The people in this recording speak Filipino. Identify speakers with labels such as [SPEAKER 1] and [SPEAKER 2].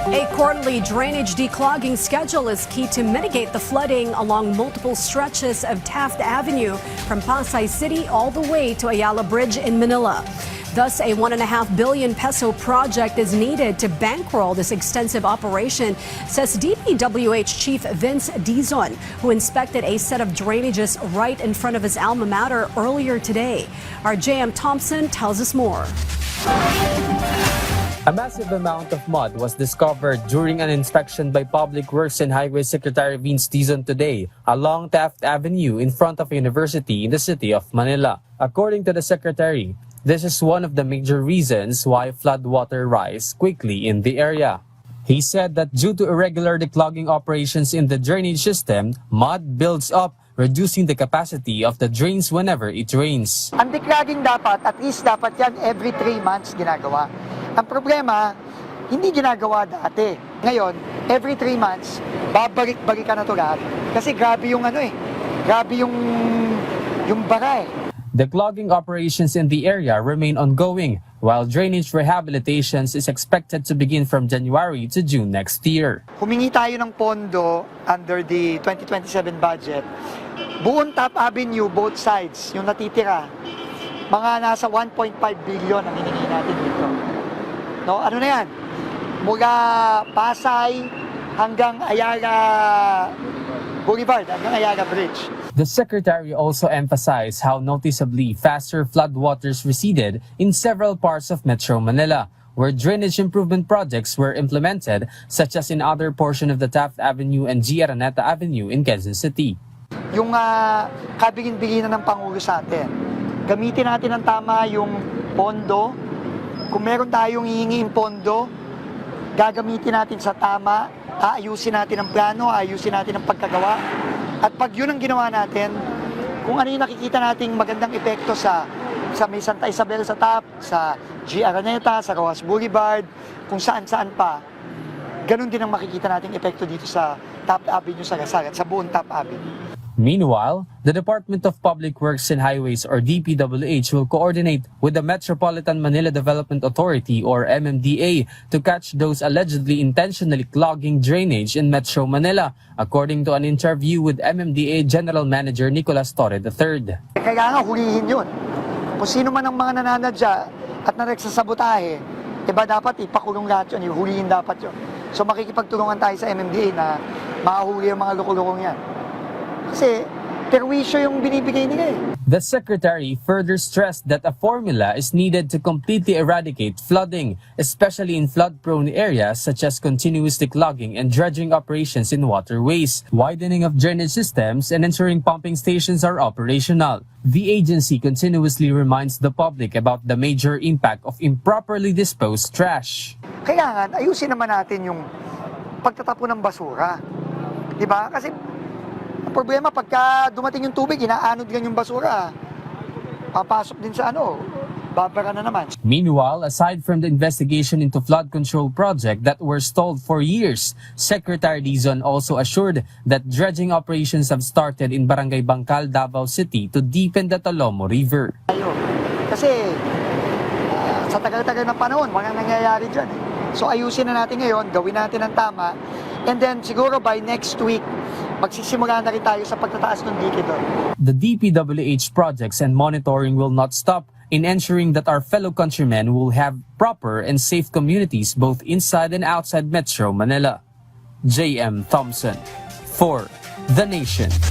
[SPEAKER 1] A quarterly drainage declogging schedule is key to mitigate the flooding along multiple stretches of Taft Avenue from Pasay City all the way to Ayala Bridge in Manila. Thus, a 1.5 billion peso project is needed to bankroll this extensive operation, says DPWH Chief Vince Dizon, who inspected a set of drainages right in front of his alma mater earlier today. Our J.M. Thompson tells us more.
[SPEAKER 2] A massive amount of mud was discovered during an inspection by Public Works and Highways Secretary Vince Dizon today along Taft Avenue in front of a university in the city of Manila. According to the Secretary, this is one of the major reasons why floodwater rise quickly in the area. He said that due to irregular declogging operations in the drainage system, mud builds up, reducing the capacity of the drains whenever it rains.
[SPEAKER 3] Ang declogging dapat, at least dapat yan every 3 months ginagawa. Ang problema, hindi ginagawa dati. Ngayon, every 3 months, babalik-balikan na ito lahat. Kasi grabe yung grabe yung bara eh.
[SPEAKER 2] The clogging operations in the area remain ongoing, while drainage rehabilitations is expected to begin from January to June next year.
[SPEAKER 3] Humingi tayo ng pondo under the 2027 budget. Buong Taft Avenue, both sides, yung natitira, mga nasa 1.5 billion ang hiningi natin dito. No, ano na yan? Mula Pasay hanggang Ayala Boulevard, hanggang Ayala Bridge.
[SPEAKER 2] The Secretary also emphasized how noticeably faster floodwaters receded in several parts of Metro Manila, where drainage improvement projects were implemented, such as in other portion of the Taft Avenue and G. Araneta Avenue in Quezon City.
[SPEAKER 3] Yung kabigin-biginan ng Pangulo sa atin, gamitin natin ng tama yung pondo. Kung meron tayong hihinging pondo, gagamitin natin sa tama, aayusin natin ang plano, aayusin natin ang pagkagawa. At pag yun ang ginawa natin, kung ano yung nakikita nating magandang epekto sa may Santa Isabel sa Taft, sa G. Araneta, sa Rojas Boulevard, kung saan-saan pa, ganun din ang makikita nating epekto dito sa Taft Avenue, sa buong Taft Avenue.
[SPEAKER 2] Meanwhile, the Department of Public Works and Highways or DPWH will coordinate with the Metropolitan Manila Development Authority or MMDA to catch those allegedly intentionally clogging drainage in Metro Manila, according to an interview with MMDA General Manager Nicolas Torre III.
[SPEAKER 3] Kailangan hulihin yun. Kung sino man ang mga nananadya at nagsasabotahe, diba dapat ipakulong lahat yun, hulihin dapat yun. So makikipagtulungan tayo sa MMDA na mahuli ang mga lukulukong yan. Kasi perwisyo yung binibigay nila eh.
[SPEAKER 2] The Secretary further stressed that a formula is needed to completely eradicate flooding, especially in flood-prone areas such as continuous declogging and dredging operations in waterways, widening of drainage systems, and ensuring pumping stations are operational. The agency continuously reminds the public about the major impact of improperly disposed trash.
[SPEAKER 3] Kailangan ayusin naman natin yung pagtatapon ng basura. Diba? Kasi ang problema, pagka dumating yung tubig, inaanod gan yung basura. Papasok din sa babara na naman.
[SPEAKER 2] Meanwhile, aside from the investigation into flood control project that were stalled for years, Secretary Dizon also assured that dredging operations have started in Barangay Bangkal, Davao City to deepen the Talomo River.
[SPEAKER 3] Kasi sa tagal-tagal na panahon, walang nangyayari dyan. So ayusin na natin ngayon, gawin natin ang tama, and then siguro by next week, magsisimula na rin tayo sa pagtataas ng dike doon.
[SPEAKER 2] The DPWH projects and monitoring will not stop in ensuring that our fellow countrymen will have proper and safe communities both inside and outside Metro Manila. J.M. Thompson for The Nation.